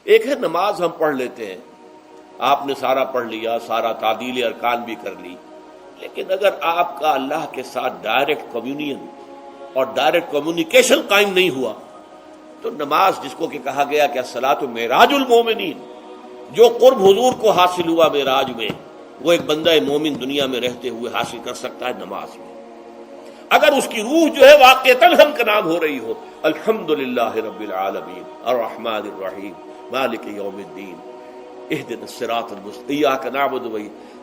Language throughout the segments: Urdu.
ایک ہے نماز ہم پڑھ لیتے ہیں، آپ نے سارا پڑھ لیا، سارا تعدیل ارکان بھی کر لی، لیکن اگر آپ کا اللہ کے ساتھ ڈائریکٹ کمیونین اور ڈائریکٹ کمیونیکیشن قائم نہیں ہوا تو نماز، جس کو کہ کہا گیا کہ الصلاۃ معراج المومنین، جو قرب حضور کو حاصل ہوا معراج میں، وہ ایک بندہ مومن دنیا میں رہتے ہوئے حاصل کر سکتا ہے نماز میں، اگر اس کی روح جو ہے واقعتاً ہم کا نام ہو رہی ہو، الحمدللہ رب العالمین الرحمن الرحیم مالک یوم الدین اہدنا الصراط المستقیم ایاک نعبد و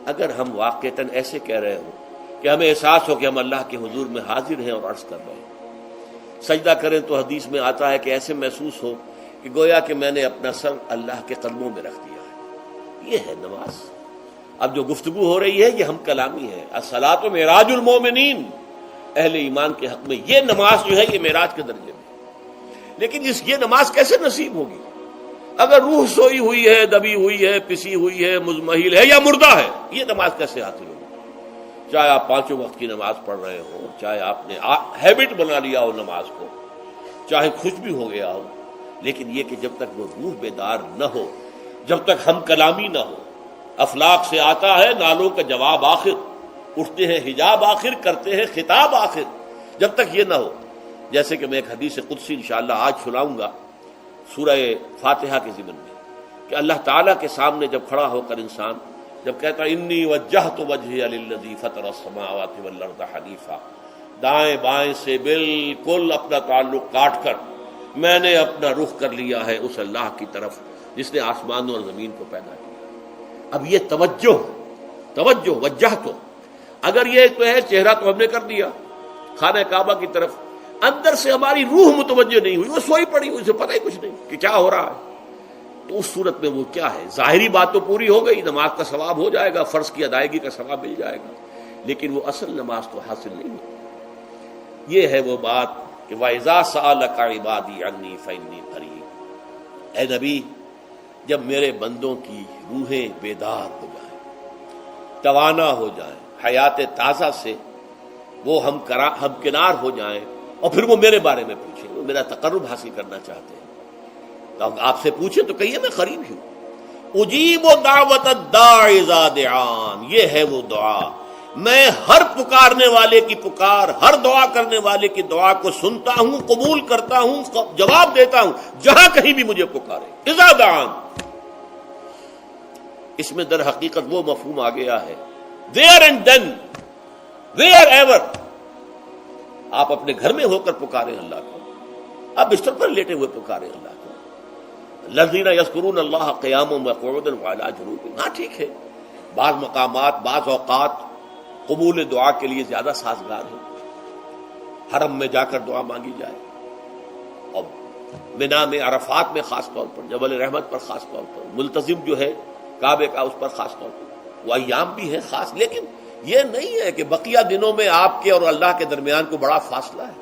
اگر ہم واقعتاً ایسے کہہ رہے ہوں کہ ہمیں احساس ہو کہ ہم اللہ کے حضور میں حاضر ہیں اور عرض کر رہے ہیں، سجدہ کریں تو حدیث میں آتا ہے کہ ایسے محسوس ہو کہ گویا کہ میں نے اپنا سر اللہ کے قدموں میں رکھ دیا ہے، یہ ہے نماز۔ اب جو گفتگو ہو رہی ہے یہ ہم کلامی ہے، الصلاۃ معراج المومنین، اہل ایمان کے حق میں یہ نماز جو ہے یہ معراج کے درجے میں، لیکن یہ نماز کیسے نصیب ہوگی اگر روح سوئی ہوئی ہے، دبی ہوئی ہے، پسی ہوئی ہے، مزمحل ہے یا مردہ ہے؟ یہ نماز کیسے حاصل ہوگی؟ چاہے آپ پانچوں وقت کی نماز پڑھ رہے ہوں، چاہے آپ نے ہیبٹ بنا لیا ہو نماز کو، چاہے خوش بھی ہو گیا ہو، لیکن یہ کہ جب تک وہ روح بیدار نہ ہو، جب تک ہم کلامی نہ ہو، افلاق سے آتا ہے نالوں کا جواب آخر، اٹھتے ہیں حجاب آخر، کرتے ہیں خطاب آخر، جب تک یہ نہ ہو، جیسے کہ میں ایک حدیث قدسی انشاءاللہ آج سناؤں گا سورہ فاتحہ کے ضمن میں، کہ اللہ تعالیٰ کے سامنے جب کھڑا ہو کر انسان جب کہتا انی وجہت وجہی للذی فطر السماوات والارض حنیفا، دائیں بائیں سے بالکل اپنا تعلق کاٹ کر میں نے اپنا رخ کر لیا ہے اس اللہ کی طرف جس نے آسمانوں اور زمین کو پیدا کیا۔ اب یہ توجہ وجہ تو اگر یہ تو ہے چہرہ تو ہم نے کر دیا خانہ کعبہ کی طرف، اندر سے ہماری روح متوجہ نہیں ہوئی، وہ سوئی پڑی، اسے پتہ ہی کچھ نہیں کہ کیا ہو رہا ہے، تو اس صورت میں وہ کیا ہے؟ ظاہری بات تو پوری ہو گئی، نماز کا ثواب ہو جائے گا، فرض کی ادائیگی کا ثواب مل جائے گا، لیکن وہ اصل نماز تو حاصل نہیں ہوئی۔ یہ ہے وہ بات کہ وَإِذَا سَأَلَكَ عِبَادِي عَنِّي فَإِنِّي قَرِيبٌ، اے نبی جب میرے بندوں کی روحیں بیدار ہو جائیں، توانا ہو جائیں، حیات تازہ سے وہ ہم کنار ہو جائیں، اور پھر وہ میرے بارے میں پوچھیں، وہ میرا تقرب حاصل کرنا چاہتے ہیں، تو آپ سے پوچھیں تو کہیے میں قریب ہوں۔ اجیب دعوت الداع اذا دعان، یہ ہے وہ دعا، میں ہر پکارنے والے کی پکار، ہر دعا کرنے والے کی دعا کو سنتا ہوں، قبول کرتا ہوں، جواب دیتا ہوں جہاں کہیں بھی مجھے پکارے۔ اذا دعان، اس میں در حقیقت وہ مفہوم آ گیا ہے there and then where ever، آپ اپنے گھر میں ہو کر پکاریں اللہ کو، آپ بستر پر لیٹے ہوئے پکاریں اللہ کو، الذین یذکرون اللہ قیاما وقعودا وعلی جنوبہم، ہاں ٹھیک ہے، بعض مقامات بعض اوقات قبول دعا کے لیے زیادہ سازگار ہے، حرم میں جا کر دعا مانگی جائے، اور منا میں، عرفات میں خاص طور پر، جبل رحمت پر خاص طور پر، ملتزم جو ہے کعبے کا اس پر خاص طور پر، وہ ایام بھی ہے خاص، لیکن یہ نہیں ہے کہ بقیہ دنوں میں آپ کے اور اللہ کے درمیان کو بڑا فاصلہ ہے۔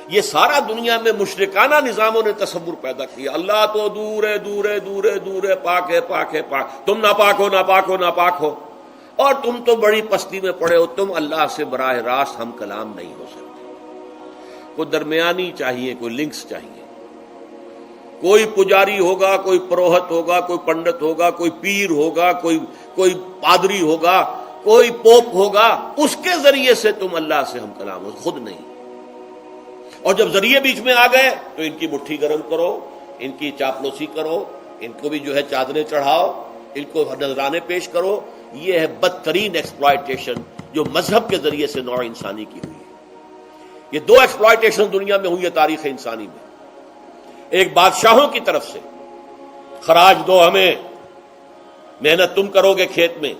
یہ سارا دنیا میں مشرکانہ نظاموں نے تصور پیدا کیا، اللہ تو دور ہے، دور ہے، دور ہے، دور ہے، پاک ہے، پاک ہے، پاک، تم ناپاک ہو، ناپاک ہو، ناپاک ہو، اور تم تو بڑی پستی میں پڑے ہو، تم اللہ سے براہ راست ہم کلام نہیں ہو سکتے۔ کوئی درمیانی چاہیے، کوئی لنکس چاہیے، کوئی پجاری ہوگا، کوئی پروہت ہوگا، کوئی پنڈت ہوگا، کوئی پیر ہوگا، کوئی پادری ہوگا، کوئی پوپ ہوگا، اس کے ذریعے سے تم اللہ سے ہم کلام ہو، خود نہیں۔ اور جب ذریعے بیچ میں آ گئے تو ان کی مٹھی گرم کرو، ان کی چاپلوسی کرو، ان کو بھی جو ہے چادریں چڑھاؤ، ان کو نذرانے پیش کرو۔ یہ ہے بدترین ایکسپلائٹیشن جو مذہب کے ذریعے سے نوع انسانی کی ہوئی ہے۔ یہ دو ایکسپلائٹیشن دنیا میں ہوئی ہے تاریخ انسانی میں، ایک بادشاہوں کی طرف سے، خراج دو ہمیں، محنت تم کرو گے کھیت میں،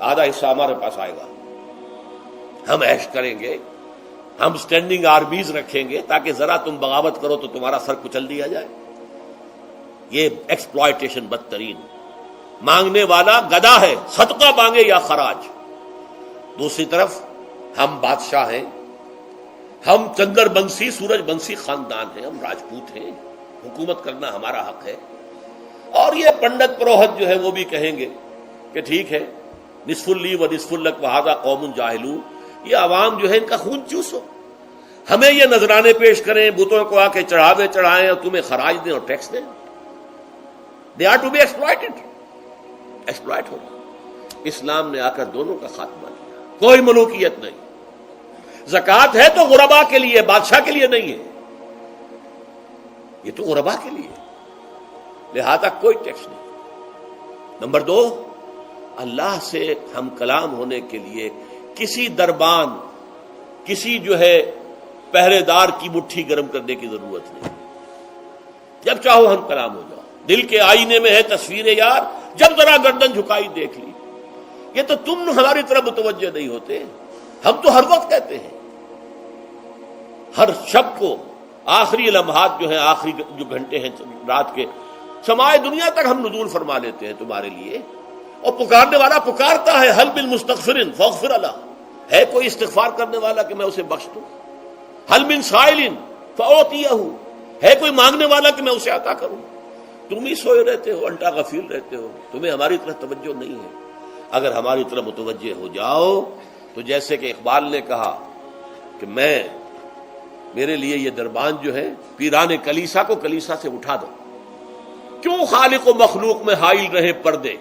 آدھا حصہ ہمارے پاس آئے گا، ہم عیش کریں گے، ہم اسٹینڈنگ آرمیز رکھیں گے تاکہ ذرا تم بغاوت کرو تو تمہارا سر کچل دیا جائے۔ یہ ایکسپلائٹیشن بدترین، مانگنے والا گدا ہے، صدقہ مانگے یا خراج۔ دوسری طرف ہم بادشاہ ہیں، ہم چندر بنسی سورج بنسی خاندان ہیں، ہم راجپوت ہیں، حکومت کرنا ہمارا حق ہے۔ اور یہ پنڈت پروہت جو ہے وہ بھی کہیں گے کہ ٹھیک ہے، نصف لی و نصف لک وہذا قوم جاہلون، یہ عوام جو ہے ان کا خون چوسو، ہمیں یہ نذرانے پیش کریں، بتوں کو آ کے چڑھاوے چڑھائیں اور تمہیں خراج دیں اور ٹیکس دیں۔ They are to be exploited, exploit ہونا۔ اسلام نے آ کر دونوں کا خاتمہ کیا، کوئی ملوکیت نہیں۔ زکوٰۃ ہے تو غربا کے لیے، بادشاہ کے لیے نہیں ہے، یہ تو غربا کے لیے، لہذا کوئی ٹیکس نہیں۔ نمبر 2، اللہ سے ہم کلام ہونے کے لیے کسی دربان، کسی جو ہے پہرے دار کی مٹھی گرم کرنے کی ضرورت نہیں۔ جب چاہو ہم کلام ہو جاؤ، دل کے آئینے میں ہے تصویر یار، جب ذرا گردن جھکائی دیکھ لی۔ یہ تو تم ہماری طرف متوجہ نہیں ہوتے، ہم تو ہر وقت کہتے ہیں، ہر شب کو آخری لمحات جو ہیں، آخری جو گھنٹے ہیں رات کے، سمائے دنیا تک ہم نزول فرما لیتے ہیں تمہارے لیے، اور پکارنے والا پکارتا ہے، حل بالمستغفر فاغفر له، ہے کوئی استغفار کرنے والا کہ میں اسے بخش دوں؟ حل من سائل فاعطیہ، ہے کوئی مانگنے والا کہ میں اسے عطا کروں؟ تم ہی سوئے رہتے ہو، الٹا غفیر رہتے ہو، تمہیں ہماری طرف توجہ نہیں ہے۔ اگر ہماری طرف متوجہ ہو جاؤ تو جیسے کہ اقبال نے کہا کہ میرے لیے یہ دربان جو ہے، پیران کلیسا کو کلیسا سے اٹھا دو، کیوں خالق و مخلوق میں حائل رہے پردے،